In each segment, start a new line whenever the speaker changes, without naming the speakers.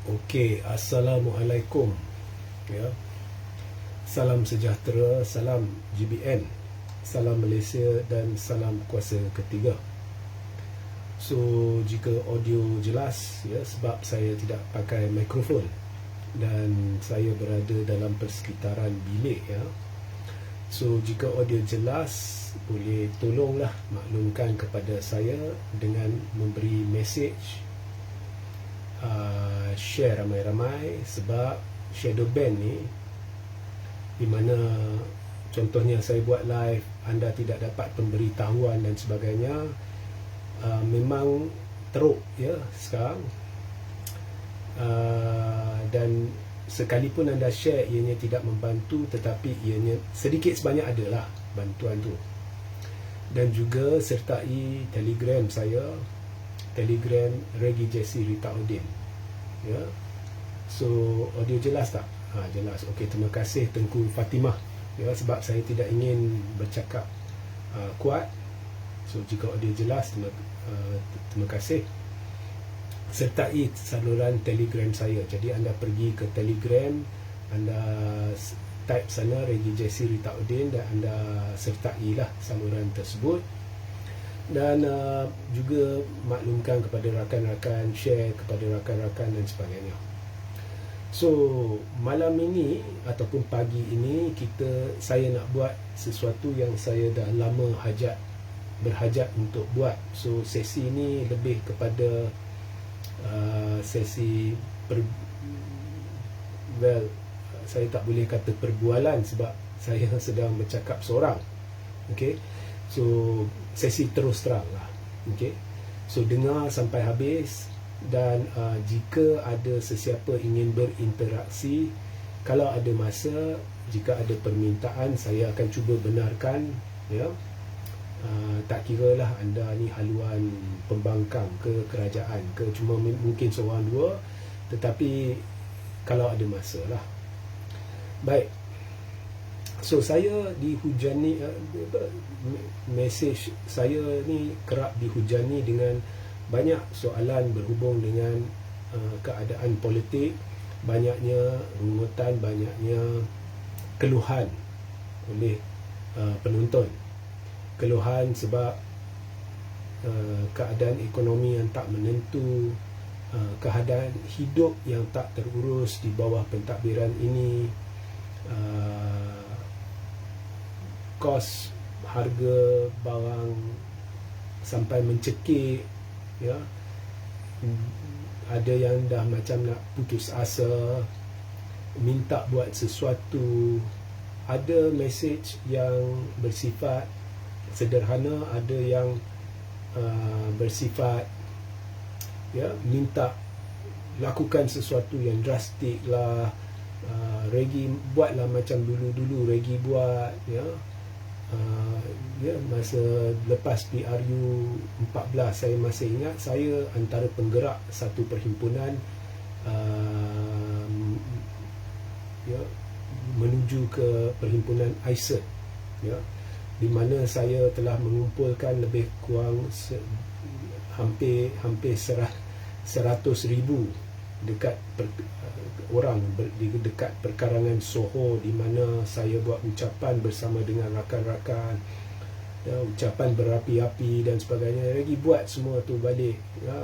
Okey, Assalamualaikum. Ya. Salam sejahtera, salam GBN, salam Malaysia dan salam kuasa ketiga. So, jika audio jelas, ya, sebab saya tidak pakai mikrofon dan saya berada dalam persekitaran bilik, ya. So, jika audio jelas, boleh tolonglah maklumkan kepada saya dengan memberi message, share ramai-ramai, sebab shadow ban ni, di mana contohnya saya buat live, anda tidak dapat pemberitahuan dan sebagainya, memang teruk, ya, sekarang. Dan sekalipun anda share, ianya tidak membantu, tetapi ianya sedikit sebanyak adalah bantuan tu. Dan juga sertai Telegram saya, Telegram Regi Jesse Rita Udin, ya. So, audio jelas tak? Jelas. Okey, terima kasih Tengku Fatimah, ya, sebab saya tidak ingin bercakap kuat. So, jika audio jelas, terima kasih. Sertai saluran Telegram saya. Jadi anda pergi ke Telegram, anda type sana Regi Jesse Rita Udin dan anda sertailah saluran tersebut. Dan juga maklumkan kepada rakan-rakan, share kepada rakan-rakan dan sebagainya. So, malam ini ataupun pagi ini saya nak buat sesuatu yang saya dah lama berhajat untuk buat. So, sesi ini lebih kepada sesi saya tak boleh kata perbualan sebab saya sedang bercakap seorang. Okey. So, sesi terus terang lah. Okey. So, dengar sampai habis. Dan jika ada sesiapa ingin berinteraksi, kalau ada masa, jika ada permintaan, saya akan cuba benarkan, ya. Tak kira lah anda ni haluan pembangkang ke kerajaan ke, cuma mungkin seorang dua, tetapi kalau ada masa lah. Baik. So, saya dihujani, mesej saya ni kerap dihujani dengan banyak soalan berhubung dengan keadaan politik, banyaknya rungutan, banyaknya keluhan oleh penonton. Keluhan sebab keadaan ekonomi yang tak menentu, keadaan hidup yang tak terurus di bawah pentadbiran ini, kos harga barang sampai mencekik, ya. Ada yang dah macam nak putus asa, minta buat sesuatu. Ada mesej yang bersifat sederhana, ada yang bersifat, ya, minta lakukan sesuatu yang drastik lah. Regi buatlah macam dulu-dulu Regi buat, ya. Masa lepas PRU 14, saya masih ingat saya antara penggerak satu perhimpunan menuju ke perhimpunan ISET, ya, di mana saya telah mengumpulkan lebih kurang hampir 100,000 dekat orang di dekat perkarangan Soho, di mana saya buat ucapan bersama dengan rakan-rakan, ya, ucapan berapi-api dan sebagainya. Lagi buat semua tu balik, ya.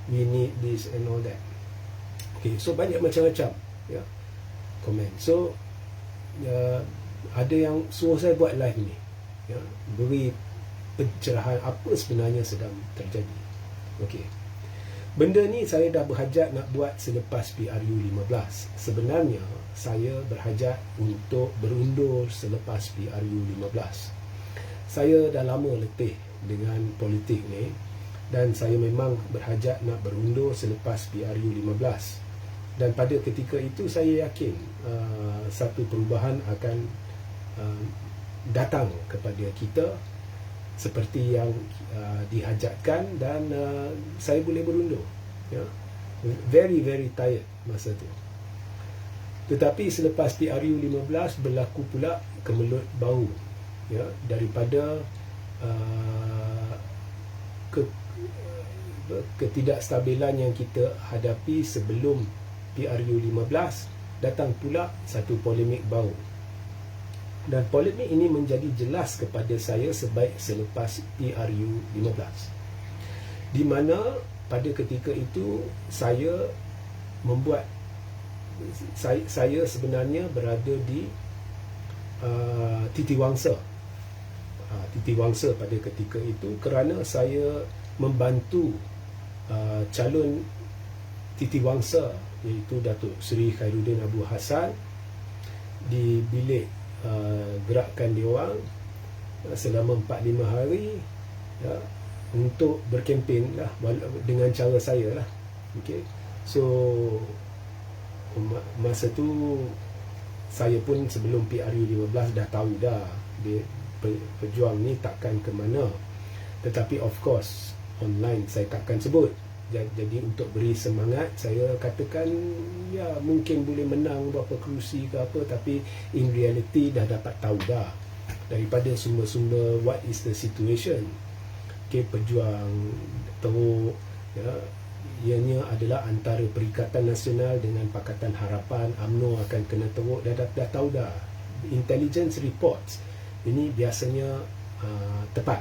We need this and all that. Okay, so banyak macam-macam, ya, komen. So, ada yang suruh saya buat live ni, ya, beri pencerahan apa sebenarnya sedang terjadi. Okey. Benda ni saya dah berhajat nak buat selepas PRU 15. Sebenarnya saya berhajat untuk berundur selepas PRU 15. Saya dah lama letih dengan politik ni dan saya memang berhajat nak berundur selepas PRU 15. Dan pada ketika itu saya yakin satu perubahan akan datang kepada kita seperti yang dihajatkan, dan saya boleh berundur, ya. Very very tired masa tu. Tetapi selepas PRU 15 berlaku pula kemelut bau, ya, daripada ketidakstabilan yang kita hadapi sebelum PRU 15, datang pula satu polemik baru. Dan polemik ini menjadi jelas kepada saya sebaik selepas PRU 15. Di mana pada ketika itu saya sebenarnya berada di Titiwangsa. Titiwangsa pada ketika itu kerana saya membantu calon Titiwangsa iaitu Datuk Seri Khairuddin Abu Hassan di bilik gerakan diorang selama 4-5 hari ya, untuk berkempen lah dengan cara saya lah. Okay. So masa tu saya pun sebelum PRU 15 dah tahu dah dia pejuang ni takkan ke mana, tetapi of course online saya takkan sebut. Jadi untuk beri semangat, saya katakan ya mungkin boleh menang berapa kerusi ke apa, tapi in reality dah dapat tahu dah daripada sumber-sumber what is the situation. Okay, pejuang teruk ya, ianya adalah antara Perikatan Nasional dengan Pakatan Harapan, UMNO akan kena teruk, dah tahu dah. Intelligence reports ini biasanya tepat.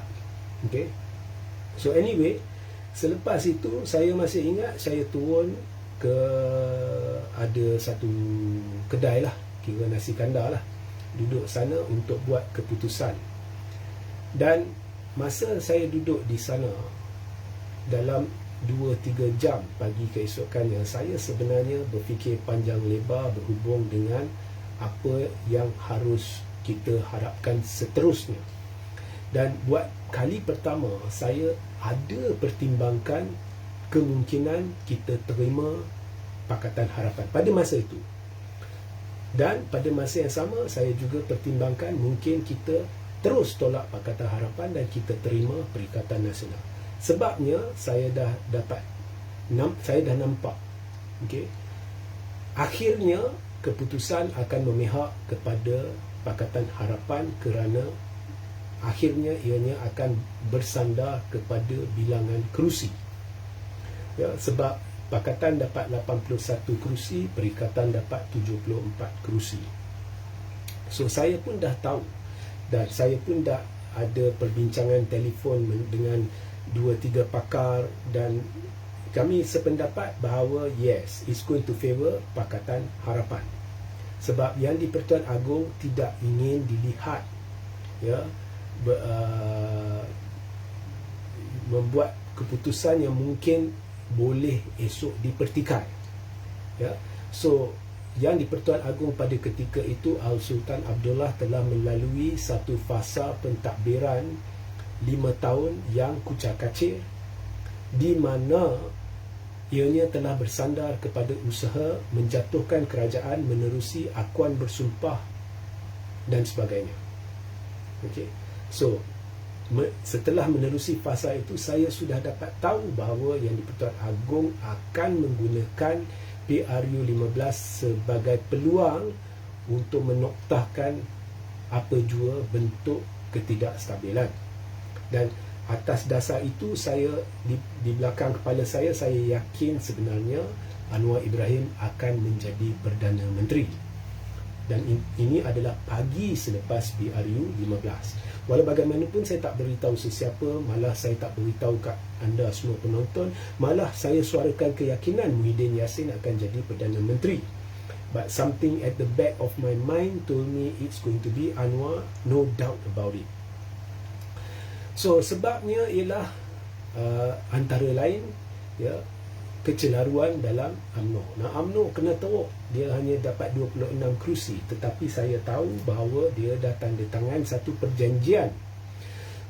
Okay. So anyway, selepas itu saya masih ingat saya turun ke ada satu kedai lah, kira nasi kandar lah, duduk sana untuk buat keputusan. Dan masa saya duduk di sana dalam 2-3 jam pagi keesokannya, saya sebenarnya berfikir panjang lebar berhubung dengan apa yang harus kita harapkan seterusnya. Dan buat kali pertama saya ada pertimbangkan kemungkinan kita terima Pakatan Harapan pada masa itu. Dan pada masa yang sama saya juga pertimbangkan mungkin kita terus tolak Pakatan Harapan dan kita terima Perikatan Nasional. Sebabnya saya dah nampak, okay, akhirnya keputusan akan memihak kepada Pakatan Harapan kerana akhirnya ianya akan bersandar kepada bilangan kerusi. Ya, sebab Pakatan dapat 81 kerusi, Perikatan dapat 74 kerusi. So saya pun dah tahu dan saya pun dah ada perbincangan telefon dengan 2-3 pakar dan kami sependapat bahawa yes, it's going to favor Pakatan Harapan. Sebab yang di Pertuan Agong tidak ingin dilihat ya membuat keputusan yang mungkin boleh esok dipertikai. Ya. So yang di Pertuan Agong pada ketika itu Al-Sultan Abdullah telah melalui satu fasa pentadbiran 5 tahun yang kucar-kacir, di mana ianya telah bersandar kepada usaha menjatuhkan kerajaan menerusi akuan bersumpah dan sebagainya. Okey. So setelah menerusi fasa itu, saya sudah dapat tahu bahawa yang di Pertuan Agong akan menggunakan PRU 15 sebagai peluang untuk menoktahkan apa jua bentuk ketidakstabilan. Dan atas dasar itu saya di belakang kepala saya yakin sebenarnya Anwar Ibrahim akan menjadi Perdana Menteri. Dan ini adalah pagi selepas PRU 15. Walau bagaimanapun saya tak beritahu sesiapa, malah saya tak beritahu kat anda semua penonton, malah saya suarakan keyakinan Muhyiddin Yassin akan jadi Perdana Menteri. But something at the back of my mind told me it's going to be Anwar, no doubt about it. So sebabnya ialah antara lain ya, kecelaruan dalam UMNO. Nah, UMNO kena teruk, dia hanya dapat 26 kerusi, tetapi saya tahu bahawa dia dah tanda tangan satu perjanjian.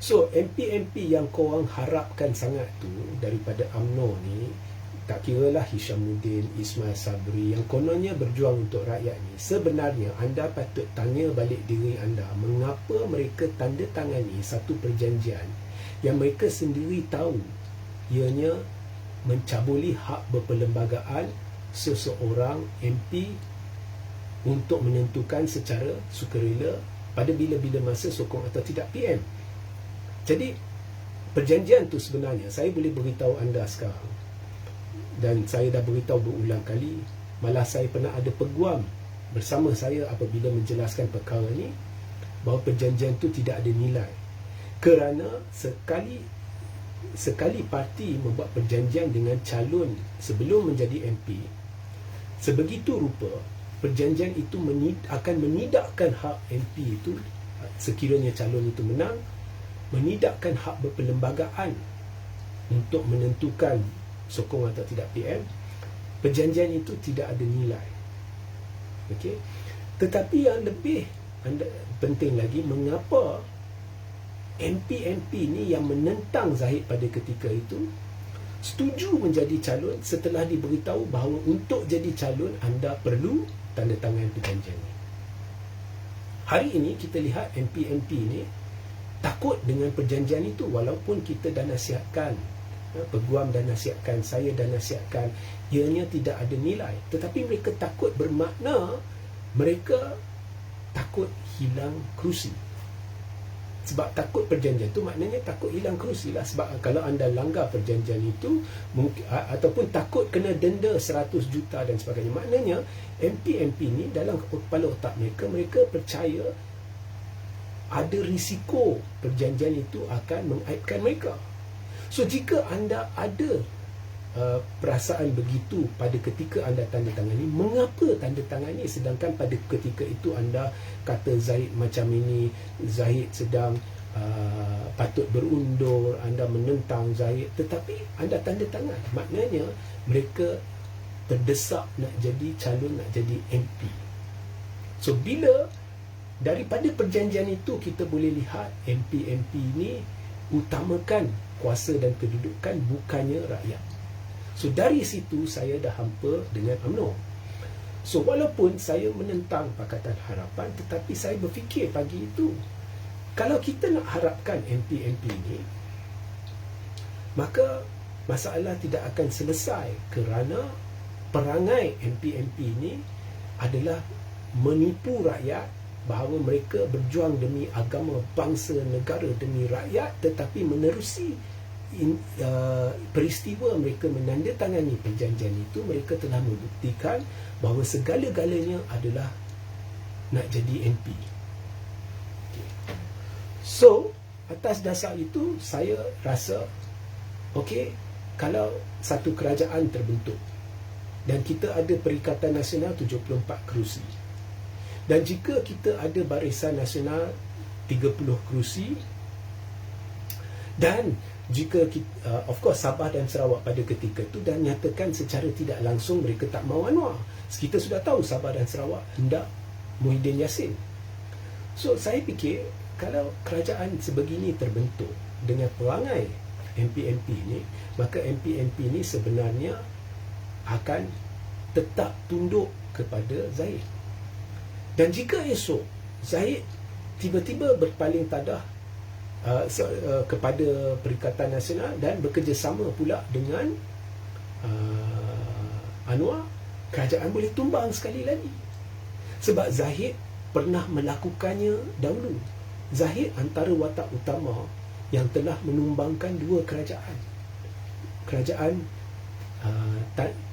So MP-MP yang korang harapkan sangat tu daripada UMNO ni, tak kiralah Hishamuddin, Ismail Sabri yang kononnya berjuang untuk rakyat ni, sebenarnya anda patut tanya balik diri anda, mengapa mereka tanda tangani satu perjanjian yang mereka sendiri tahu ianya mencabuli hak berperlembagaan seseorang MP untuk menentukan secara sukarela pada bila-bila masa sokong atau tidak PM. Jadi perjanjian tu sebenarnya saya boleh beritahu anda sekarang, dan saya dah beritahu berulang kali, Malah saya pernah ada peguam bersama saya apabila menjelaskan perkara ni, bahawa perjanjian itu tidak ada nilai. Kerana sekali parti membuat perjanjian dengan calon sebelum menjadi MP, sebegitu rupa perjanjian itu akan menidakkan hak MP itu sekiranya calon itu menang, menidakkan hak berperlembagaan untuk menentukan sokong atau tidak PM. Perjanjian itu tidak ada nilai. Okey. Tetapi yang lebih penting lagi, mengapa MP-MP ni yang menentang Zahid pada ketika itu setuju menjadi calon setelah diberitahu bahawa untuk jadi calon anda perlu tanda tangan perjanjian ni. Hari ini kita lihat MP-MP ni takut dengan perjanjian itu, walaupun kita dah nasihatkan, peguam dah nasihatkan, saya dah nasihatkan, ianya tidak ada nilai, tetapi mereka takut, bermakna mereka takut hilang kerusi. Sebab takut perjanjian itu maknanya takut hilang kerusi lah. Sebab kalau anda langgar perjanjian itu ataupun takut kena denda 100 juta dan sebagainya, maknanya MP-MP ni dalam kepala otak mereka, mereka percaya ada risiko perjanjian itu akan mengaibkan mereka. So jika anda ada perasaan begitu pada ketika anda tanda tangani, mengapa tanda tangani sedangkan pada ketika itu anda kata Zahid macam ini, Zahid sedang patut berundur, anda menentang Zahid, tetapi anda tanda tangan, maknanya mereka terdesak nak jadi calon, nak jadi MP. So bila daripada perjanjian itu kita boleh lihat MP-MP ini utamakan kuasa dan kedudukan, bukannya rakyat. So dari situ saya dah hampa dengan UMNO. So walaupun saya menentang Pakatan Harapan, tetapi saya berfikir pagi itu, kalau kita nak harapkan MP-MP ni, maka masalah tidak akan selesai, kerana perangai MP-MP ni adalah menipu rakyat bahawa mereka berjuang demi agama, bangsa, negara, demi rakyat, tetapi menerusi peristiwa mereka menandatangani perjanjian itu, mereka telah membuktikan bahawa segala-galanya adalah nak jadi MP. Okay. So, atas dasar itu saya rasa okey, kalau satu kerajaan terbentuk dan kita ada Perikatan Nasional 74 kerusi, dan jika kita ada Barisan Nasional 30 kerusi, dan jika kita, of course Sabah dan Sarawak pada ketika itu dah nyatakan secara tidak langsung mereka tak mahu Anwar. Kita sudah tahu Sabah dan Sarawak hendak Muhyiddin Yassin. So saya fikir kalau kerajaan sebegini terbentuk dengan perangai MP-MP ni, maka MP-MP ni sebenarnya akan tetap tunduk kepada Zahid. Dan jika esok Zahid tiba-tiba berpaling tadah kepada Perikatan Nasional dan bekerjasama pula dengan Anwar, kerajaan boleh tumbang sekali lagi. Sebab Zahid pernah melakukannya dahulu. Zahid antara watak utama yang telah menumbangkan dua kerajaan. Kerajaan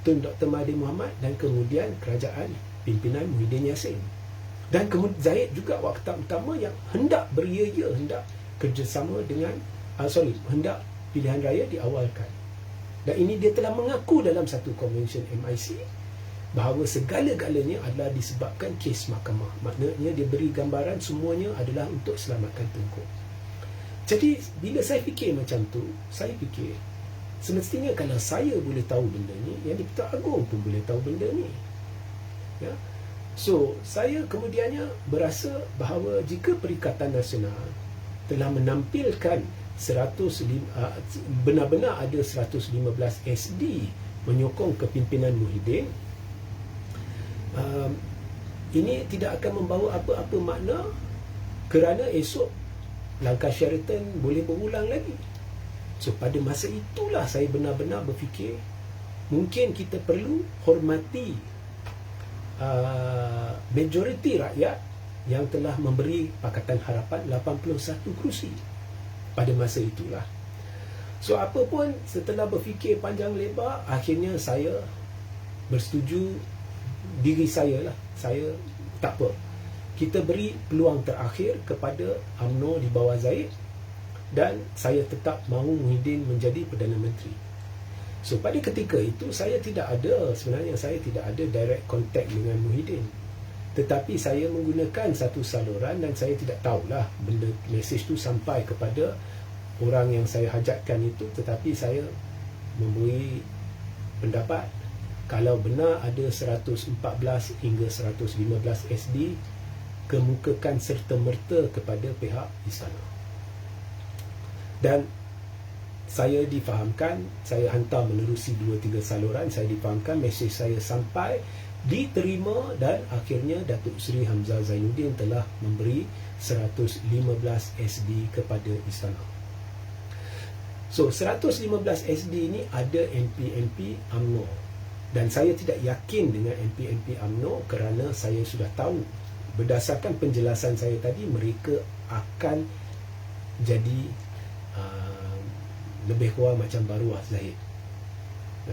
Tun Dr. Mahathir Mohamad dan kemudian kerajaan pimpinan Muhyiddin Yassin. Dan kemudian Zahid juga watak utama yang hendak beria-ia, hendak kerjasama dengan hendak pilihan raya diawalkan. Dan ini dia telah mengaku dalam satu konvensyen MIC bahawa segala-galanya adalah disebabkan kes mahkamah. Maknanya dia beri gambaran semuanya adalah untuk selamatkan Tengku. Jadi bila saya fikir macam tu, saya fikir semestinya kalau saya boleh tahu benda ni, yang di-Pertuan Agong pun boleh tahu benda ni. Ya. So saya kemudiannya berasa bahawa jika Perikatan Nasional telah menampilkan benar-benar ada 115 SD menyokong kepimpinan Muhyiddin, ini tidak akan membawa apa-apa makna, kerana esok langkah Sheraton boleh berulang lagi. So pada masa itulah saya benar-benar berfikir mungkin kita perlu hormati majoriti rakyat yang telah memberi Pakatan Harapan 81 kerusi pada masa itulah. So apa pun, setelah berfikir panjang lebar, akhirnya saya bersetuju diri saya lah, saya tak apa, kita beri peluang terakhir kepada UMNO di bawah Zahid, dan saya tetap mahu Muhyiddin menjadi Perdana Menteri. So pada ketika itu sebenarnya saya tidak ada direct contact dengan Muhyiddin, tetapi saya menggunakan satu saluran, dan saya tidak tahulah benda mesej tu sampai kepada orang yang saya hajatkan itu, tetapi saya memberi pendapat kalau benar ada 114 hingga 115 SD, kemukakan serta-merta kepada pihak istana. Dan saya difahamkan, saya hantar menerusi 2-3 saluran, saya difahamkan mesej saya sampai, diterima, dan akhirnya Datuk Seri Hamzah Zainuddin telah memberi 115 SD kepada istana. So 115 SD ini ada MP-MP UMNO, dan saya tidak yakin dengan MP-MP UMNO kerana saya sudah tahu berdasarkan penjelasan saya tadi, mereka akan jadi lebih kurang macam Baruah Zahid.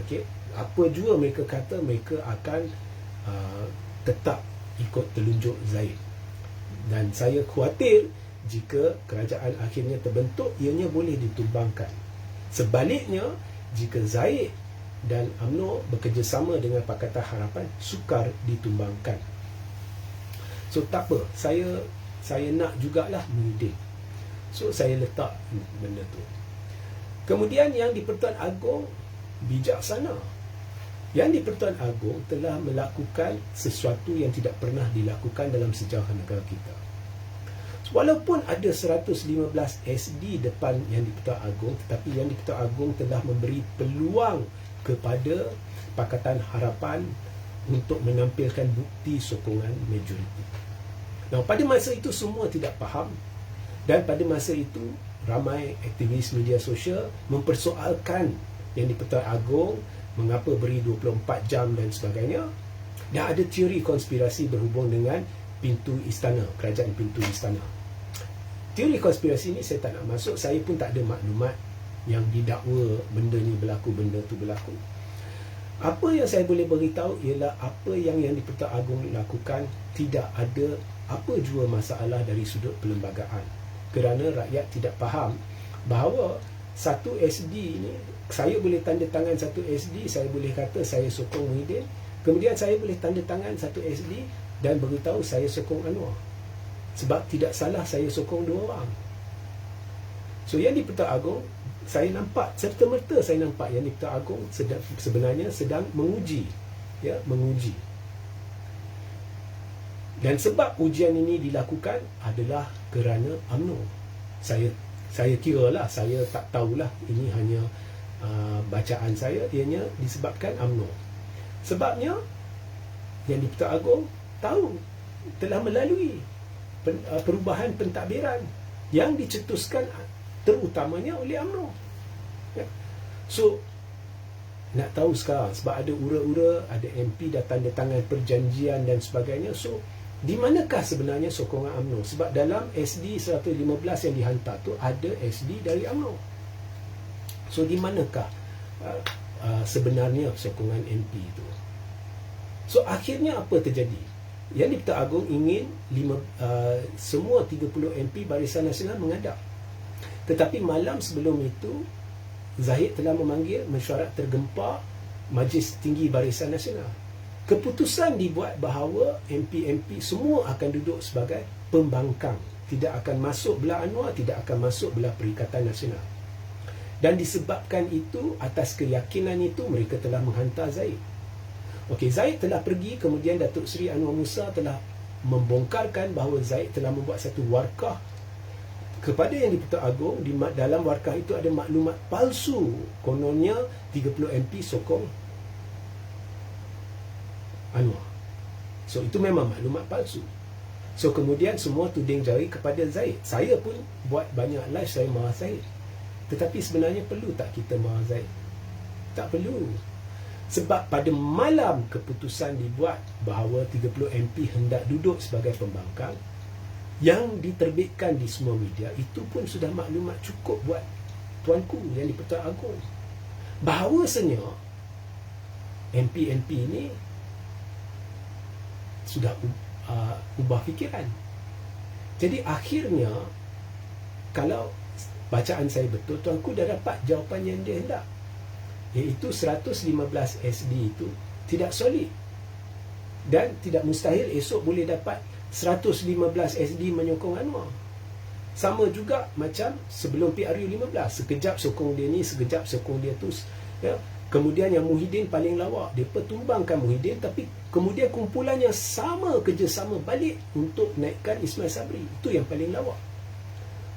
Okey, apa jua mereka kata, mereka akan tetap ikut telunjuk Zahid. Dan saya khawatir jika kerajaan akhirnya terbentuk, ianya boleh ditumbangkan. Sebaliknya, jika Zahid dan UMNO bekerjasama dengan Pakatan Harapan, sukar ditumbangkan. So tak apa, saya nak jugalah Muhyiddin. So saya letak benda tu. Kemudian yang di Pertuan Agong bijaksana. Yang di Pertuan Agong telah melakukan sesuatu yang tidak pernah dilakukan dalam sejarah negara kita. Walaupun ada 115 SD depan yang di Pertuan Agong, tetapi yang di Pertuan Agong telah memberi peluang kepada Pakatan Harapan untuk menampilkan bukti sokongan majoriti. Nah, pada masa itu semua tidak faham, dan pada masa itu ramai aktivis media sosial mempersoalkan yang di Pertuan Agong mengapa beri 24 jam dan sebagainya. Dan ada teori konspirasi berhubung dengan pintu istana, kerajaan pintu istana. Teori konspirasi ni saya tak nak masuk, saya pun tak ada maklumat yang didakwa benda ni berlaku, benda tu berlaku. Apa yang saya boleh beritahu ialah apa yang di Pertuan Agong lakukan tidak ada apa jua masalah dari sudut perlembagaan, kerana rakyat tidak faham bahawa satu SD ni, saya boleh tanda tangan satu SD, saya boleh kata saya sokong Muhyiddin, kemudian saya boleh tanda tangan satu SD dan beritahu saya sokong Anwar, sebab tidak salah saya sokong dua orang. So yang di Pertuan Agong, saya nampak serta-merta, saya nampak yang di Pertuan Agong sebenarnya sedang menguji, menguji. Dan sebab ujian ini dilakukan adalah kerana UMNO. Saya kira lah, saya tak tahulah, ini hanya bacaan saya, ianya disebabkan UMNO. Sebabnya yang di Pertuan Agong tahu telah melalui perubahan pentadbiran yang dicetuskan terutamanya oleh UMNO. So nak tahu sekarang, sebab ada ura-ura, ada MP dah tanda tangan perjanjian dan sebagainya. So di manakah sebenarnya sokongan UMNO? Sebab dalam SD 115 yang dihantar tu ada SD dari UMNO. So di manakah sebenarnya sokongan MP itu? So akhirnya apa terjadi? Yang di Pertuan Agong ingin semua 30 MP Barisan Nasional menghadap. Tetapi malam sebelum itu, Zahid telah memanggil mesyuarat tergempar Majlis Tinggi Barisan Nasional. Keputusan dibuat bahawa MP-MP semua akan duduk sebagai pembangkang, tidak akan masuk belah Anwar, tidak akan masuk belah Perikatan Nasional. Dan disebabkan itu, atas keyakinan itu, mereka telah menghantar Zahid. Okey, Zahid telah pergi, kemudian Datuk Seri Anwar Musa telah membongkarkan bahawa Zahid telah membuat satu warkah kepada yang di Pertuan Agong. Di dalam warkah itu ada maklumat palsu, kononnya 30 MP sokong Anwar. So itu memang maklumat palsu. So kemudian semua tuding jari kepada Zahid. Saya pun buat banyak live, saya marah Zahid. Tetapi sebenarnya perlu tak kita marah Zahid? Tak perlu. Sebab pada malam keputusan dibuat bahawa 30 MP hendak duduk sebagai pembangkang, yang diterbitkan di semua media, itu pun sudah maklumat cukup buat tuanku yang di Pertuan Agong, bahawasanya MP-MP ini sudah ubah fikiran. Jadi akhirnya, kalau bacaan saya betul, tuanku dah dapat jawapan yang dia hendak, iaitu 115 SD itu tidak solid, dan tidak mustahil esok boleh dapat 115 SD menyokong Anwar. Sama juga macam sebelum PRU15, sekejap sokong dia ni, sekejap sokong dia tu, ya. Kemudian yang Muhyiddin paling lawak, mereka tumbangkan Muhyiddin, tapi kemudian kumpulannya sama, kerjasama balik untuk naikkan Ismail Sabri. Itu yang paling lawak.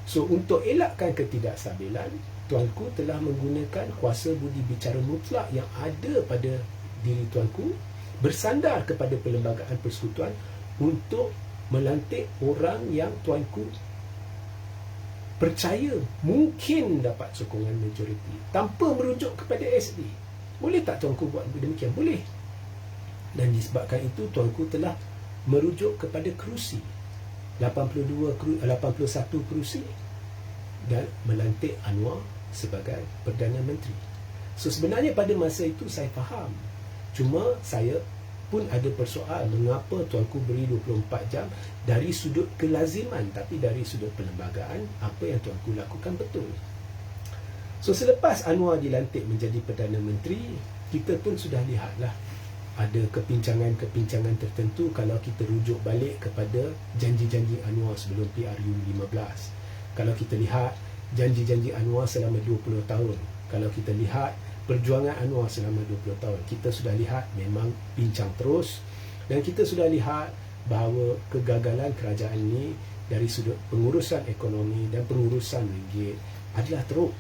So, untuk elakkan ketidakstabilan, tuanku telah menggunakan kuasa budi bicara mutlak yang ada pada diri tuanku, bersandar kepada Perlembagaan Persekutuan untuk melantik orang yang tuanku percaya mungkin dapat sokongan majoriti tanpa merujuk kepada SD. Boleh tak tuanku buat demikian? Boleh. Dan disebabkan itu, tuanku telah merujuk kepada kerusi, 81 kerusi, dan melantik Anwar sebagai Perdana Menteri. So, sebenarnya pada masa itu saya faham. Cuma saya pun ada persoal mengapa tuanku beri 24 jam dari sudut kelaziman, tapi dari sudut perlembagaan, apa yang tuanku lakukan betul. So, selepas Anwar dilantik menjadi Perdana Menteri, kita pun sudah lihatlah ada kepincangan-kepincangan tertentu kalau kita rujuk balik kepada janji-janji Anwar sebelum PRU15. Kalau kita lihat janji-janji Anwar selama 20 tahun, kalau kita lihat perjuangan Anwar selama 20 tahun, kita sudah lihat memang pincang terus, dan kita sudah lihat bahawa kegagalan kerajaan ini dari sudut pengurusan ekonomi dan pengurusan ringgit adalah teruk.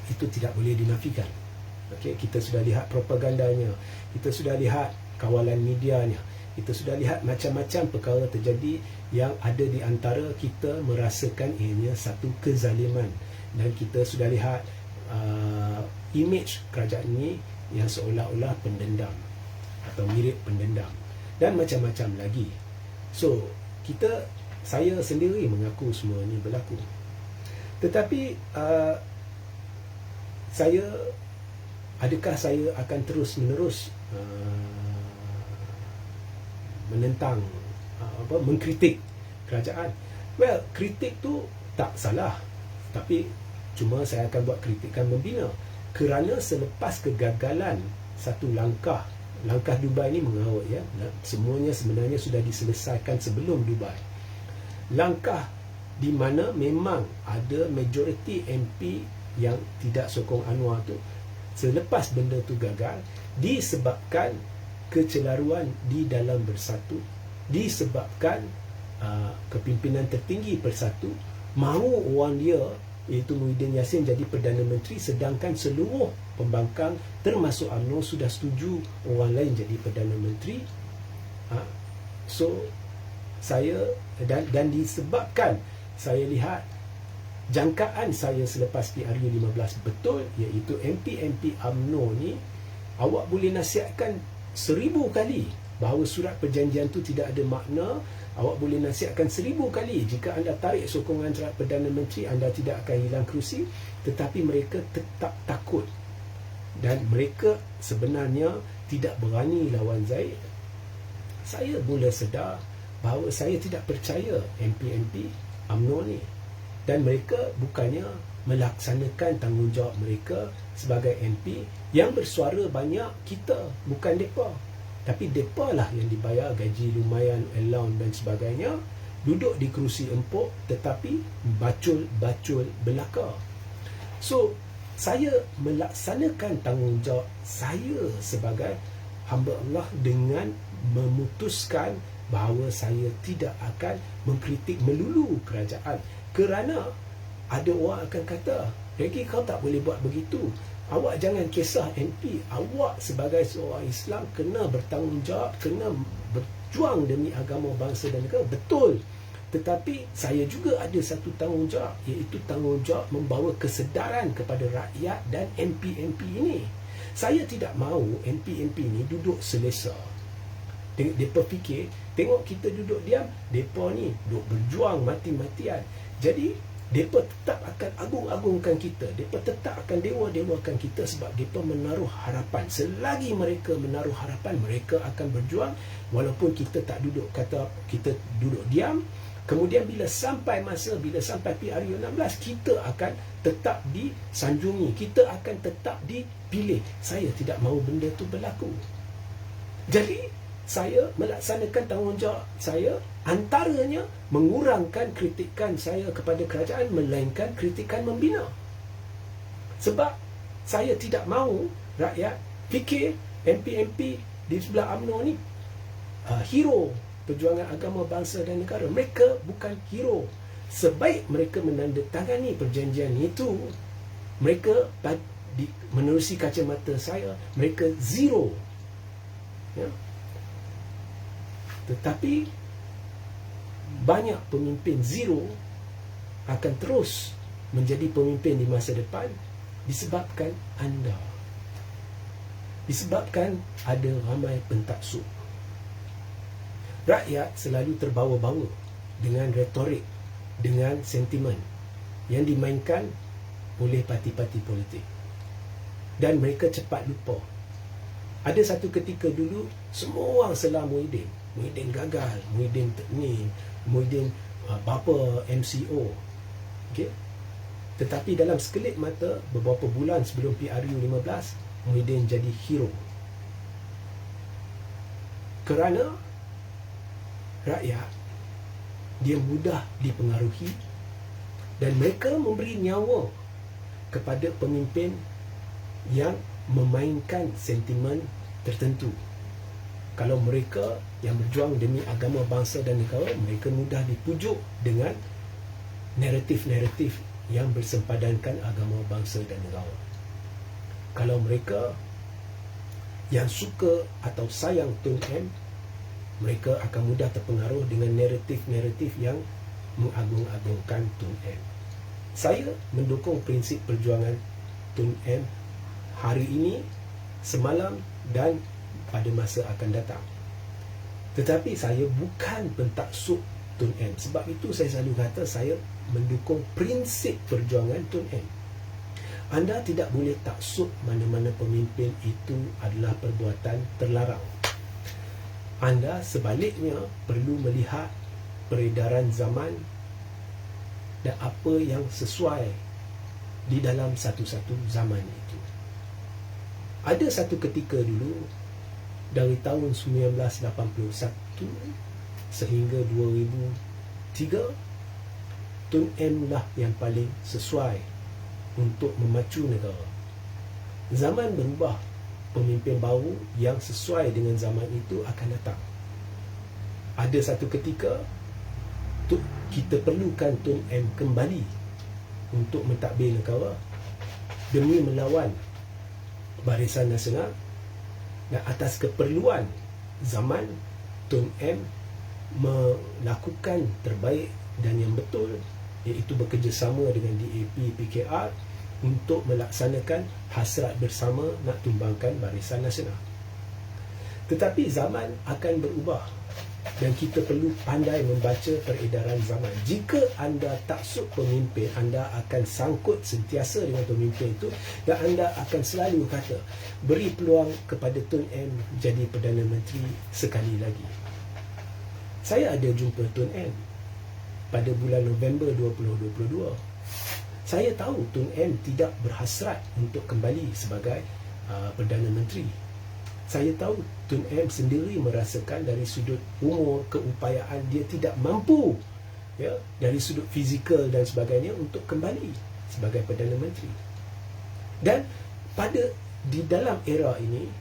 Itu tidak boleh dinafikan. Okay? Kita sudah lihat propagandanya, kita sudah lihat kawalan medianya, kita sudah lihat macam-macam perkara terjadi yang ada di antara kita merasakan ianya satu kezaliman, dan kita sudah lihat image kerajaan ini yang seolah-olah pendendam atau mirip pendendam, dan macam-macam lagi. So, saya sendiri mengaku semua ini berlaku. Tetapi adakah saya akan terus-menerus menentang, mengkritik kerajaan? Well, kritik tu tak salah, tapi cuma saya akan buat kritikan membina, kerana selepas kegagalan satu langkah Dubai ni mengarut, ya, semuanya sebenarnya sudah diselesaikan sebelum Dubai. Langkah di mana memang ada majoriti MP yang tidak sokong Anwar tu, selepas benda tu gagal disebabkan kecelaruan di dalam Bersatu, disebabkan kepimpinan tertinggi Bersatu mahu orang dia iaitu Muhyiddin Yassin jadi Perdana Menteri, sedangkan seluruh pembangkang termasuk UMNO sudah setuju orang lain jadi Perdana Menteri. So saya dan disebabkan saya lihat jangkaan saya selepas PRU15 betul, iaitu MP-MP UMNO ni, awak boleh nasihatkan 1000 kali bahawa surat perjanjian tu tidak ada makna, awak boleh nasihatkan 1000 kali jika anda tarik sokongan terhadap Perdana Menteri anda tidak akan hilang kerusi, tetapi mereka tetap takut, dan mereka sebenarnya tidak berani lawan Zaid. Saya mula sedar bahawa saya tidak percaya MP-MP UMNO ni, dan mereka bukannya melaksanakan tanggungjawab mereka sebagai MP yang bersuara banyak. Kita, bukan mereka. Tapi mereka lah yang dibayar gaji lumayan, allowance dan sebagainya, duduk di kerusi empuk tetapi bacul-bacul belaka. So, saya melaksanakan tanggungjawab saya sebagai hamba Allah dengan memutuskan bahawa saya tidak akan mengkritik melulu kerajaan. Kerana ada orang akan kata, Reggie, kau tak boleh buat begitu. Awak jangan kisah MP. Awak sebagai seorang Islam kena bertanggungjawab, kena berjuang demi agama, bangsa dan negara. Betul. Tetapi saya juga ada satu tanggungjawab, iaitu tanggungjawab membawa kesedaran kepada rakyat dan MP-MP ini. Saya tidak mahu MP-MP ini duduk selesa. Mereka fikir, tengok kita duduk diam, mereka ni duduk berjuang mati-matian. Jadi Mereka tetap akan agung-agungkan kita. Mereka tetap akan dewa-dewakan kita sebab mereka menaruh harapan. Selagi mereka menaruh harapan, mereka akan berjuang walaupun kita tak duduk, kata kita duduk diam. Kemudian bila sampai PRU16, kita akan tetap disanjungi. Kita akan tetap dipilih. Saya tidak mahu benda itu berlaku. Jadi, saya melaksanakan tanggungjawab saya, antaranya mengurangkan kritikan saya kepada kerajaan, melainkan kritikan membina. Sebab saya tidak mahu rakyat fikir MP-MP di sebelah UMNO ni hero perjuangan agama, bangsa dan negara. Mereka bukan hero. Sebaik mereka menandatangani perjanjian itu, mereka menerusi kacamata saya, mereka zero. Ya. Tetapi banyak pemimpin zero akan terus menjadi pemimpin di masa depan disebabkan anda. Disebabkan ada ramai pentaksub. Rakyat selalu terbawa-bawa dengan retorik, dengan sentimen yang dimainkan oleh parti-parti politik. Dan mereka cepat lupa. Ada satu ketika dulu, semua orang selah Muhyiddin. Muhyiddin gagal, Muhyiddin ni, Muhyiddin bapa MCO. Okay? Tetapi dalam sekelip mata, beberapa bulan sebelum PRU15, Muhyiddin jadi hero. Kerana rakyat, dia mudah dipengaruhi dan mereka memberi nyawa kepada pemimpin yang memainkan sentimen tertentu. Kalau mereka yang berjuang demi agama, bangsa dan negara, mereka mudah dipujuk dengan naratif-naratif yang bersempadankan agama, bangsa dan negara. Kalau mereka yang suka atau sayang Tun M, mereka akan mudah terpengaruh dengan naratif-naratif yang mengagung-agungkan Tun M. Saya mendukung prinsip perjuangan Tun M hari ini, semalam dan pada masa akan datang. Tetapi saya bukan pentaksub Tun M. Sebab itu saya selalu kata saya mendukung prinsip perjuangan Tun M. Anda tidak boleh taksub mana-mana pemimpin, itu adalah perbuatan terlarang. Anda sebaliknya perlu melihat peredaran zaman dan apa yang sesuai di dalam satu-satu zaman itu. Ada satu ketika dulu, dari tahun 1981 sehingga 2003, Tun M lah yang paling sesuai untuk memacu negara. Zaman berubah, pemimpin baru yang sesuai dengan zaman itu akan datang. Ada satu ketika kita perlukan Tun M kembali untuk mentadbir negara demi melawan Barisan Nasional. Dan atas keperluan zaman, Tun M melakukan terbaik dan yang betul, iaitu bekerjasama dengan DAP PKR untuk melaksanakan hasrat bersama nak tumbangkan Barisan Nasional. Tetapi zaman akan berubah dan kita perlu pandai membaca peredaran zaman. Jika anda taksub pemimpin, anda akan sangkut sentiasa dengan pemimpin itu dan anda akan selalu kata, beri peluang kepada Tun M jadi Perdana Menteri sekali lagi. Saya ada jumpa Tun M pada bulan November 2022. Saya tahu Tun M tidak berhasrat untuk kembali sebagai Perdana Menteri. Saya tahu Tun M sendiri merasakan dari sudut umur, keupayaan, dia tidak mampu, ya, dari sudut fizikal dan sebagainya untuk kembali sebagai Perdana Menteri. Dan di dalam era ini,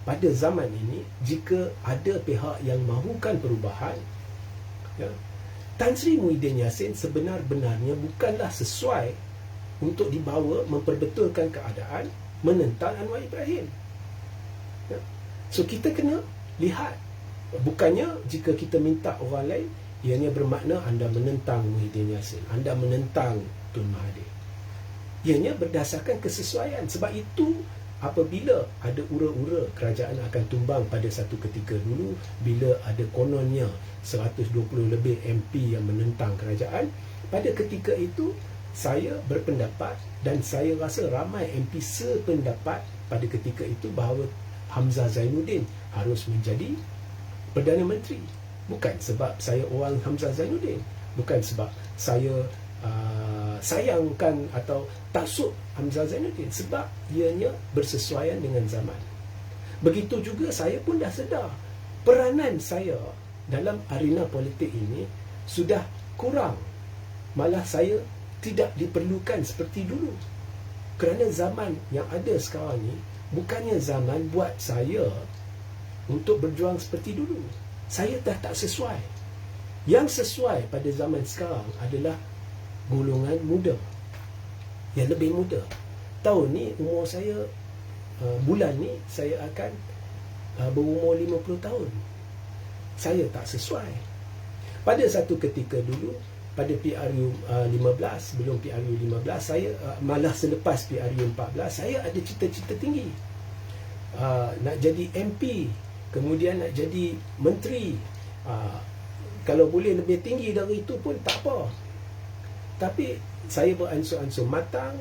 pada zaman ini, jika ada pihak yang mahukan perubahan, ya, Tan Sri Muhyiddin Yassin sebenar-benarnya bukanlah sesuai untuk dibawa memperbetulkan keadaan menentang Anwar Ibrahim. Ya. So kita kena lihat, bukannya jika kita minta orang lain, ianya bermakna anda menentang Muhyiddin Yassin, anda menentang Tun Mahathir. Ianya berdasarkan kesesuaian. Sebab itu apabila ada ura-ura kerajaan akan tumbang pada satu ketika dulu, bila ada kononnya 120 lebih MP yang menentang kerajaan, pada ketika itu saya berpendapat dan saya rasa ramai MP sependapat pada ketika itu bahawa Hamzah Zainuddin harus menjadi Perdana Menteri. Bukan sebab saya orang Hamzah Zainuddin, bukan sebab saya sayangkan atau taksub Hamzah Zainuddin, sebab ianya bersesuaian dengan zaman. Begitu juga saya pun dah sedar peranan saya dalam arena politik ini sudah kurang. Malah saya tidak diperlukan seperti dulu. Kerana zaman yang ada sekarang ni bukannya zaman buat saya untuk berjuang seperti dulu. Saya dah tak sesuai. Yang sesuai pada zaman sekarang adalah golongan muda, yang lebih muda. Tahun ni umur saya, bulan ni saya akan berumur 50 tahun. Saya tak sesuai. Pada satu ketika dulu, pada PRU 15, sebelum PRU 15, saya malah selepas PRU 14, saya ada cita-cita tinggi. Nak jadi MP, kemudian nak jadi menteri. Kalau boleh lebih tinggi dari itu pun tak apa. Tapi saya beransur-ansur matang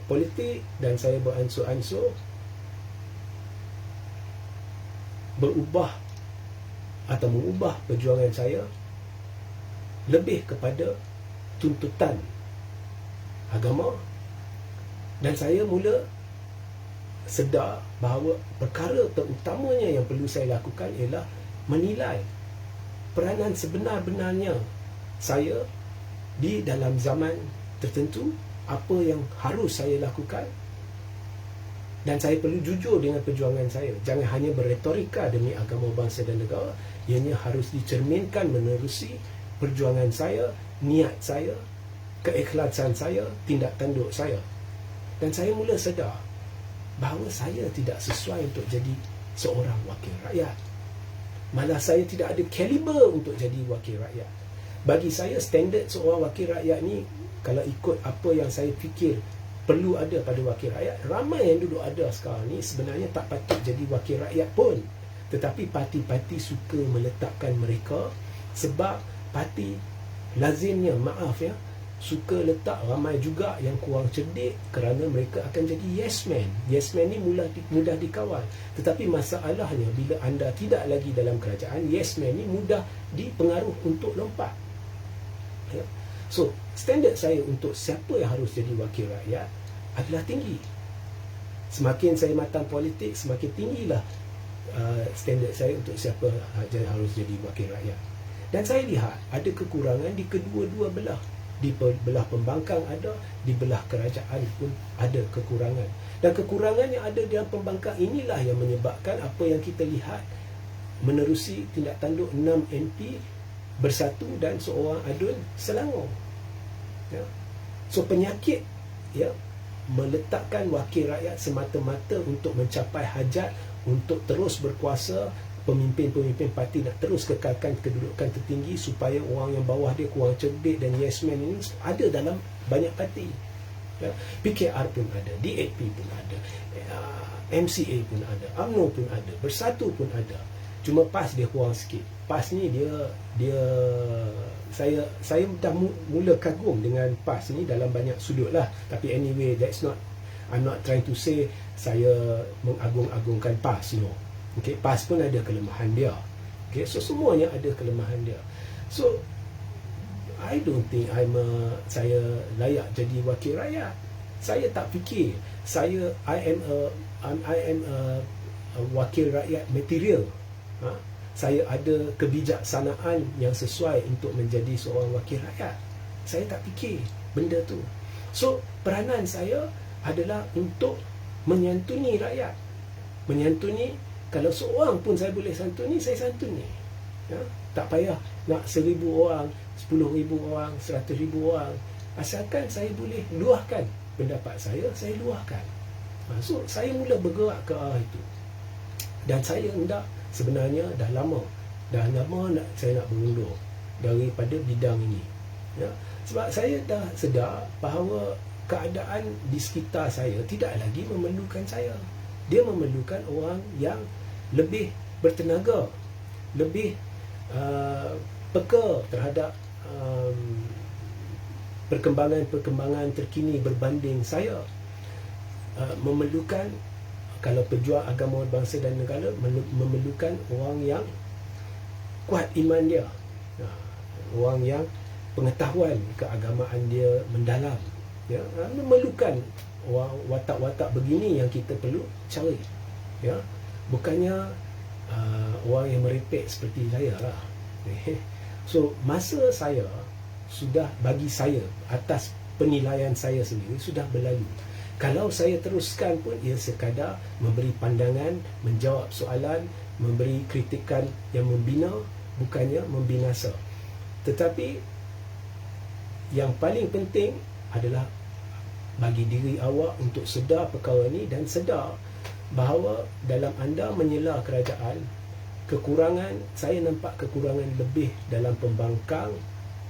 politik, dan saya beransur-ansur berubah atau mengubah perjuangan saya lebih kepada tuntutan agama. Dan saya mula sedar bahawa perkara terutamanya yang perlu saya lakukan ialah menilai peranan sebenar-benarnya saya di dalam zaman tertentu, apa yang harus saya lakukan. Dan saya perlu jujur dengan perjuangan saya. Jangan hanya berretorika demi agama, bangsa dan negara. Ianya harus dicerminkan menerusi perjuangan saya, niat saya, keikhlasan saya, tindak tanduk saya. Dan saya mula sedar bahawa saya tidak sesuai untuk jadi seorang wakil rakyat. Malah saya tidak ada kaliber untuk jadi wakil rakyat. Bagi saya, standard seorang wakil rakyat ni, kalau ikut apa yang saya fikir perlu ada pada wakil rakyat, ramai yang duduk ada sekarang ni sebenarnya tak patut jadi wakil rakyat pun. Tetapi parti-parti suka meletakkan mereka, sebab parti lazimnya, maaf ya, suka letak ramai juga yang kurang cerdik, kerana mereka akan jadi yes man. Yes man ni mudah dikawal. Tetapi masalahnya, bila anda tidak lagi dalam kerajaan, yes man ni mudah dipengaruh untuk lompat. Ya. So, standard saya untuk siapa yang harus jadi wakil rakyat adalah tinggi. Semakin saya matang politik, semakin tinggilah standard saya untuk siapa harus jadi wakil rakyat. Dan saya lihat ada kekurangan di kedua-dua belah. Di belah pembangkang ada, di belah kerajaan pun ada kekurangan. Dan kekurangan yang ada dalam pembangkang inilah yang menyebabkan apa yang kita lihat menerusi tindak tanduk 6 MP bersatu dan seorang adun Selangor. Ya. So penyakit, ya, meletakkan wakil rakyat semata-mata untuk mencapai hajat, untuk terus berkuasa. Pemimpin-pemimpin parti nak terus kekalkan kedudukan tertinggi supaya orang yang bawah dia kurang cerdik dan yes man ini ada dalam banyak parti. Ya. PKR pun ada, DAP pun ada, MCA pun ada, UMNO pun ada, Bersatu pun ada. Cuma PAS dia kurang sikit. PAS ni dia saya dah mula kagum dengan PAS ni dalam banyak sudut lah. Tapi anyway, I'm not trying to say saya mengagung-agungkan PAS, you know. Okay, PAS pun ada kelemahan dia. Okay, so semuanya ada kelemahan dia. So I don't think saya layak jadi wakil rakyat. Saya tak fikir I am a wakil rakyat material. Saya ada kebijaksanaan yang sesuai untuk menjadi seorang wakil rakyat. Saya tak fikir benda tu. So peranan saya adalah untuk menyantuni rakyat. Menyantuni, kalau seorang pun saya boleh santuni, saya santuni. Ya? Tak payah nak 1,000 orang, 10,000 orang, 100,000 orang. Asalkan saya boleh luahkan pendapat saya luahkan. So saya mula bergerak ke arah itu. Dan saya hendak, sebenarnya dah lama saya nak berundur daripada bidang ini. Ya? Sebab saya dah sedar bahawa keadaan di sekitar saya tidak lagi memerlukan saya. Dia memerlukan orang yang lebih bertenaga, lebih peka terhadap perkembangan-perkembangan terkini berbanding saya, memerlukan, kalau pejuang agama bangsa dan negara, memerlukan orang yang kuat iman dia, orang yang pengetahuan keagamaan dia mendalam, ya, memerlukan orang watak-watak begini yang kita perlu cari, ya, bukannya orang yang merepek seperti saya lah. So masa saya sudah, bagi saya, atas penilaian saya sendiri, sudah berlalu. Kalau saya teruskan pun, ia sekadar memberi pandangan, menjawab soalan, memberi kritikan yang membina, bukannya membinasa. Tetapi yang paling penting adalah bagi diri awak untuk sedar perkara ini, dan sedar bahawa dalam anda menyela kerajaan, kekurangan, saya nampak kekurangan lebih dalam pembangkang,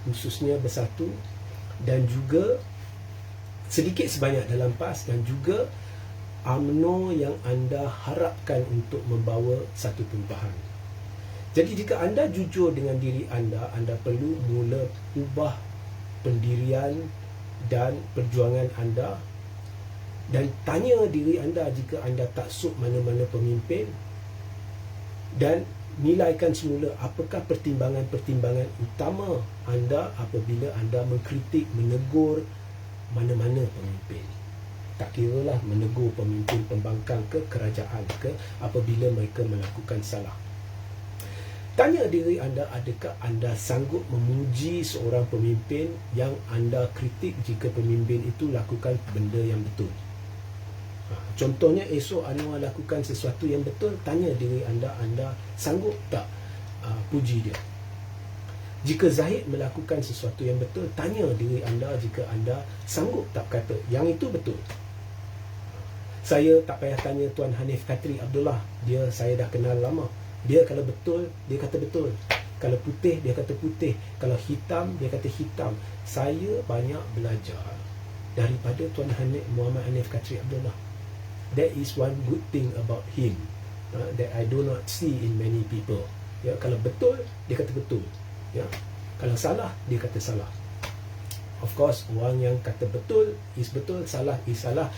khususnya Bersatu, dan juga sedikit sebanyak dalam PAS, dan juga UMNO yang anda harapkan untuk membawa satu perubahan. Jadi jika anda jujur dengan diri anda perlu mula ubah pendirian dan perjuangan anda, dan tanya diri anda jika anda taksub mana-mana pemimpin, dan nilaikan semula apakah pertimbangan-pertimbangan utama anda apabila anda mengkritik, menegur mana-mana pemimpin. Tak kiralah menegur pemimpin pembangkang ke kerajaan ke, apabila mereka melakukan salah. Tanya diri anda, adakah anda sanggup memuji seorang pemimpin yang anda kritik jika pemimpin itu lakukan benda yang betul. Contohnya, esok Anwar lakukan sesuatu yang betul, tanya diri anda, anda sanggup tak puji dia? Jika Zahid melakukan sesuatu yang betul, tanya diri anda jika anda sanggup tak kata yang itu betul. Saya tak payah tanya Tuan Hanif Khatri Abdullah, dia saya dah kenal lama. Dia kalau betul, dia kata betul. Kalau putih, dia kata putih. Kalau hitam, dia kata hitam. Saya banyak belajar daripada Tuan Muhammad Hanif Khatri Abdullah. That is one good thing about him, that I do not see in many people. Ya, kalau betul, dia kata betul. Ya, kalau salah, dia kata salah. Of course, orang yang kata betul is betul, salah is salah,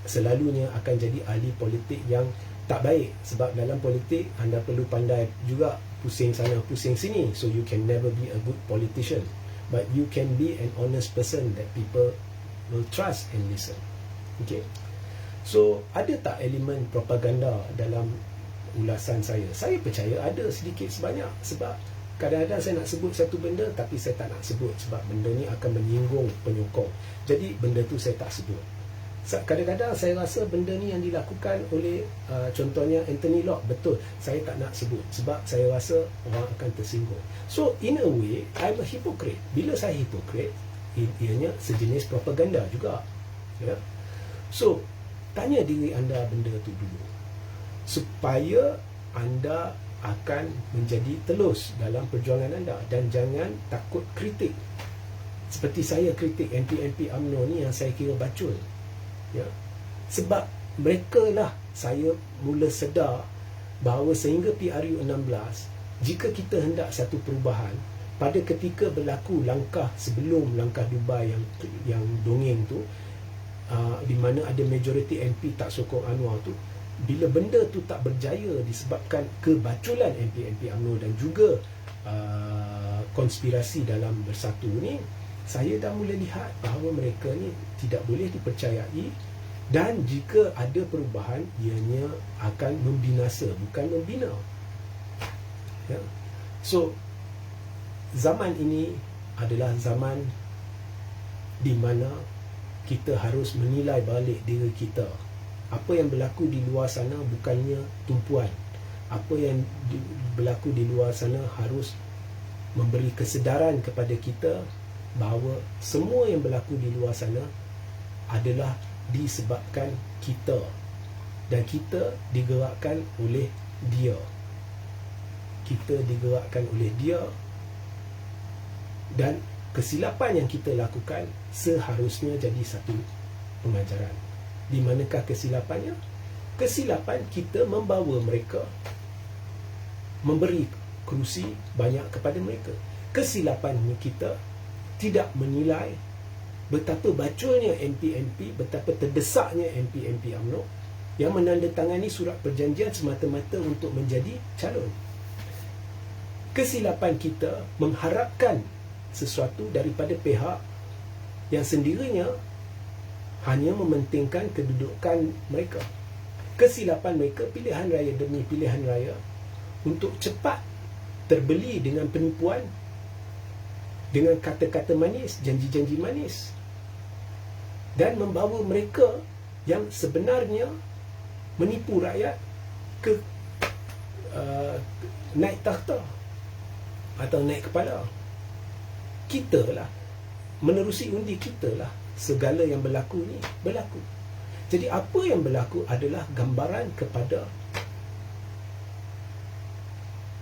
selalunya akan jadi ahli politik yang tak baik. Sebab dalam politik, anda perlu pandai juga pusing sana, pusing sini. So you can never be a good politician. But you can be an honest person that people will trust and listen. Okay. So, ada tak elemen propaganda dalam ulasan saya? Saya percaya ada sedikit sebanyak. Sebab kadang-kadang saya nak sebut satu benda, tapi saya tak nak sebut sebab benda ni akan menyinggung penyokong. Jadi benda tu saya tak sebut. Kadang-kadang saya rasa benda ni yang dilakukan oleh contohnya Anthony Locke, betul, saya tak nak sebut sebab saya rasa orang akan tersinggung. So in a way, I'm a hypocrite. Bila saya hypocrite, ianya sejenis propaganda juga, ya? So tanya diri anda benda tu dulu, supaya anda akan menjadi telus dalam perjuangan anda, dan jangan takut kritik. Seperti saya kritik MP-MP UMNO ni yang saya kira bacul, ya? Sebab mereka lah saya mula sedar bahawa sehingga PRU 16, jika kita hendak satu perubahan, pada ketika berlaku langkah sebelum langkah Dubai yang dongeng tu, di mana ada majoriti MP tak sokong Anwar tu, bila benda tu tak berjaya disebabkan kebaculan MP-MP UMNO dan juga konspirasi dalam Bersatu ni, saya dah mula lihat bahawa mereka ni tidak boleh dipercayai, dan jika ada perubahan, ianya akan membinasa, bukan membina, ya? So zaman ini adalah zaman di mana kita harus menilai balik diri kita. Apa yang berlaku di luar sana bukannya tumpuan. Apa yang berlaku di luar sana harus memberi kesedaran kepada kita bahawa semua yang berlaku di luar sana adalah disebabkan kita, dan kita digerakkan oleh dia. Kita digerakkan oleh dia, dan kesilapan yang kita lakukan seharusnya jadi satu pengajaran. Di manakah kesilapannya? Kesilapan kita membawa mereka, memberi kerusi banyak kepada mereka. Kesilapan kita tidak menilai betapa baculnya MP-MP, betapa terdesaknya MP-MP UMNO yang menandatangani surat perjanjian semata-mata untuk menjadi calon. Kesilapan kita mengharapkan sesuatu daripada pihak yang sendirinya hanya mementingkan kedudukan mereka. Kesilapan mereka pilihan raya demi pilihan raya untuk cepat terbeli dengan penipuan, dengan kata-kata manis, janji-janji manis, dan membawa mereka yang sebenarnya menipu rakyat ke naik takhta atau naik kepala. Kita lah, menerusi undi kita lah segala yang berlaku ni berlaku. Jadi apa yang berlaku adalah gambaran kepada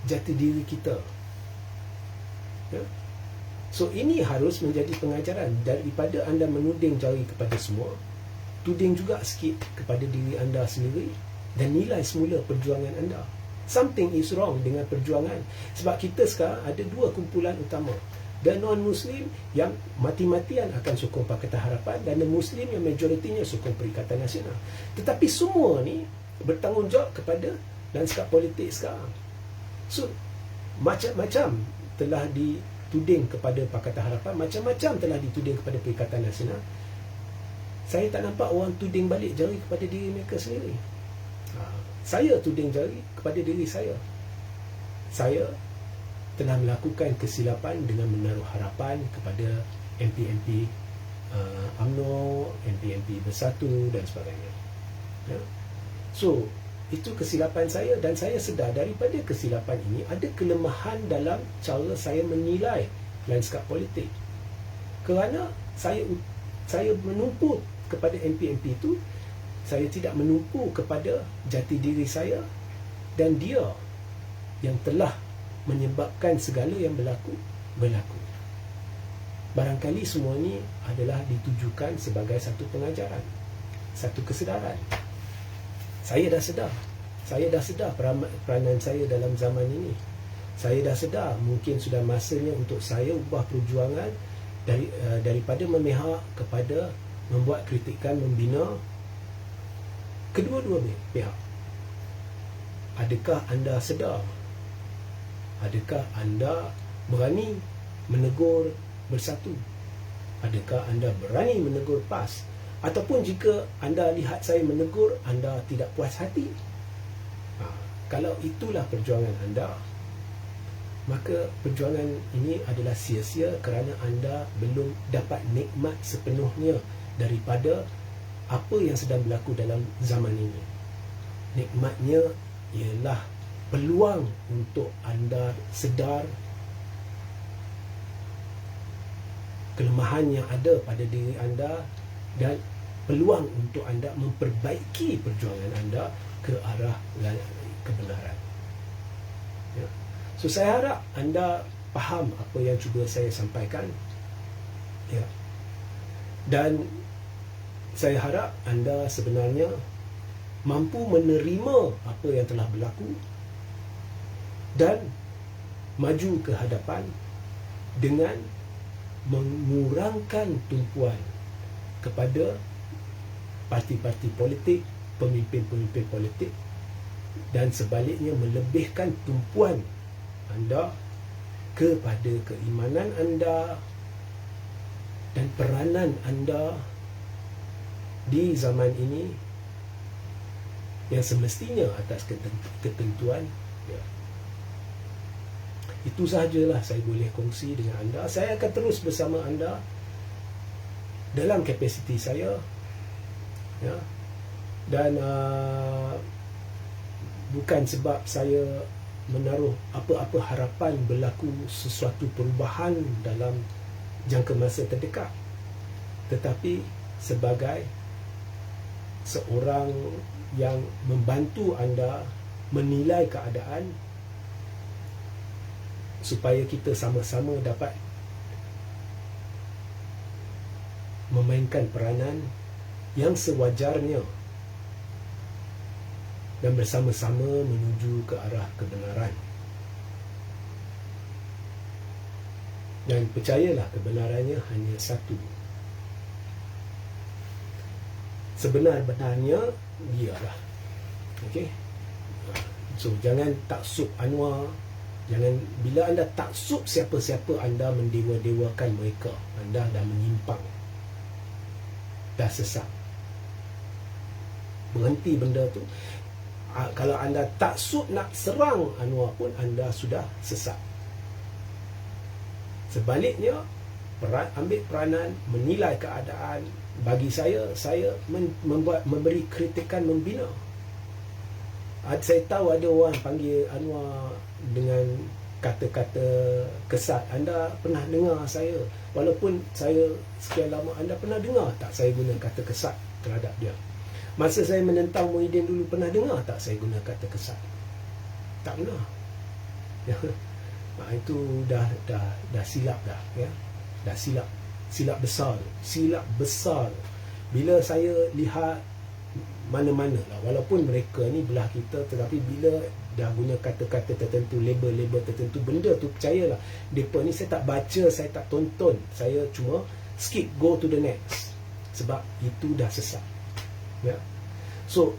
jati diri kita. Ya? So ini harus menjadi pengajaran. Daripada anda menuding jari kepada semua, tuding juga sikit kepada diri anda sendiri dan nilai semula perjuangan anda. Something is wrong dengan perjuangan. Sebab kita sekarang ada dua kumpulan utama. The non-Muslim yang mati-matian akan sokong Pakatan Harapan, dan the Muslim yang majoritinya sokong Perikatan Nasional. Tetapi semua ni bertanggungjawab kepada lanskap politik sekarang. So macam-macam telah dituding kepada Pakatan Harapan, macam-macam telah dituding kepada Perikatan Nasional. Saya tak nampak orang tuding balik jari kepada diri mereka sendiri. Saya tuding jari kepada diri saya. Saya telah melakukan kesilapan dengan menaruh harapan kepada MP-MP UMNO, MP-MP Bersatu dan sebagainya. Ya? So, itu kesilapan saya, dan saya sedar daripada kesilapan ini ada kelemahan dalam cara saya menilai lanskap politik. Kerana saya menumpu kepada MP-MP itu, saya tidak menumpu kepada jati diri saya, dan dia yang telah menyebabkan segala yang berlaku. Barangkali semua ini adalah ditujukan sebagai satu pengajaran, satu kesedaran. Saya dah sedar peranan saya dalam zaman ini. Saya dah sedar mungkin sudah masanya untuk saya ubah perjuangan daripada memihak kepada membuat kritikan membina kedua-dua pihak. Adakah anda sedar? Adakah anda berani menegur Bersatu? Adakah anda berani menegur PAS? Ataupun jika anda lihat saya menegur, anda tidak puas hati? Kalau itulah perjuangan anda, maka perjuangan ini adalah sia-sia kerana anda belum dapat nikmat sepenuhnya daripada apa yang sedang berlaku dalam zaman ini. Nikmatnya ialah peluang untuk anda sedar kelemahan yang ada pada diri anda dan peluang untuk anda memperbaiki perjuangan anda ke arah kebenaran. Ya. So saya harap anda faham apa yang cuba saya sampaikan. Ya. Dan saya harap anda sebenarnya mampu menerima apa yang telah berlaku dan maju ke hadapan dengan mengurangkan tumpuan kepada parti-parti politik, pemimpin-pemimpin politik, dan sebaliknya melebihkan tumpuan anda kepada keimanan anda dan peranan anda di zaman ini yang semestinya atas ketentuan. Ya. Itu sahajalah saya boleh kongsi dengan anda. Saya akan terus bersama anda dalam kapasiti saya. Ya. Dan bukan sebab saya menaruh apa-apa harapan berlaku sesuatu perubahan dalam jangka masa terdekat, tetapi sebagai seorang yang membantu anda menilai keadaan supaya kita sama-sama dapat memainkan peranan yang sewajarnya dan bersama-sama menuju ke arah kebenaran. Dan percayalah, kebenarannya hanya satu, sebenar-benarnya dia lah. Okey. So jangan taksub Anwar. Jangan, bila anda taksub siapa-siapa, anda mendewa-dewakan mereka. Anda dah menyimpang, dah sesat. Berhenti benda tu. Kalau anda taksub nak serang Anwar pun, anda sudah sesat. Sebaliknya, ambil peranan, menilai keadaan. Bagi saya memberi kritikan membina. Saya tahu ada orang panggil Anwar dengan kata-kata kesat. Anda pernah dengar saya, walaupun saya sekian lama, anda pernah dengar tak saya guna kata kesat terhadap dia? Masa saya menentang Muhyiddin dulu, pernah dengar tak saya guna kata kesat? Tak pernah. Ya. Itu dah silap dah, ya. Dah silap besar. Bila saya lihat mana-mana lah, walaupun mereka ni belah kita, tetapi bila dah guna kata-kata tertentu, label-label tertentu, benda tu percayalah, mereka ni saya tak baca, saya tak tonton, saya cuma skip, go to the next, sebab itu dah sesat, ya. So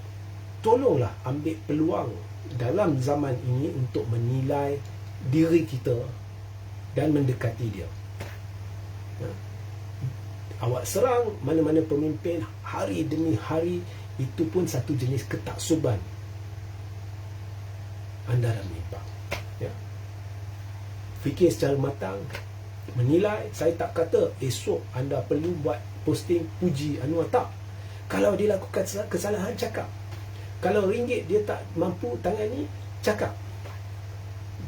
tolonglah ambil peluang dalam zaman ini untuk menilai diri kita dan mendekati dia, ya. Awak serang mana-mana pemimpin hari demi hari, itu pun satu jenis ketaksuban. Anda dah menyimpang, ya. Fikir secara matang, menilai. Saya tak kata esok anda perlu buat posting puji Anwar, tak. Kalau dia lakukan kesalahan, cakap. Kalau ringgit dia tak mampu tangani, cakap.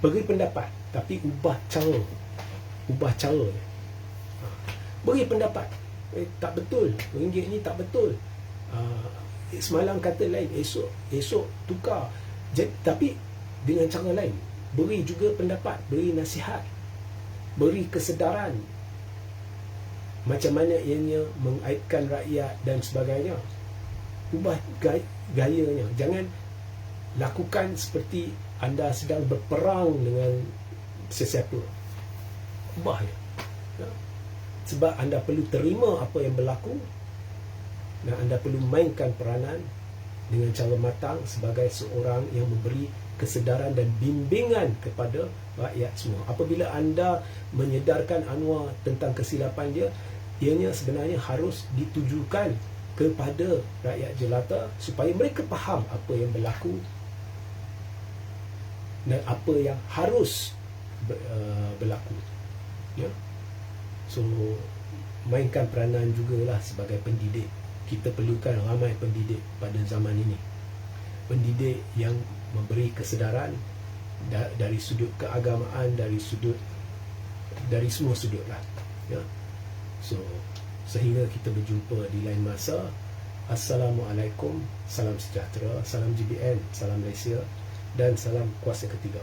Beri pendapat, tapi ubah cara. Beri pendapat. Tak betul, ringgit ni tak betul. Semalam kata lain, esok tukar. Tapi dengan cara lain. Beri juga pendapat, beri nasihat, beri kesedaran macam mana ianya mengaibkan rakyat dan sebagainya. Ubah gayanya. Jangan lakukan seperti anda sedang berperang dengan sesiapa. Ubah ya. Sebab anda perlu terima apa yang berlaku, dan anda perlu mainkan peranan dengan cara matang sebagai seorang yang memberi kesedaran dan bimbingan kepada rakyat semua. Apabila anda menyedarkan Anwar tentang kesilapan dia, ianya sebenarnya harus ditujukan kepada rakyat jelata supaya mereka faham apa yang berlaku dan apa yang harus berlaku, ya. So mainkan peranan jugalah sebagai pendidik. Kita perlukan ramai pendidik pada zaman ini. Pendidik yang memberi kesedaran dari sudut keagamaan, dari semua sudut lah, ya. So sehingga kita berjumpa di lain masa. Assalamualaikum, salam sejahtera, salam GBN, salam Malaysia, dan salam kuasa ketiga.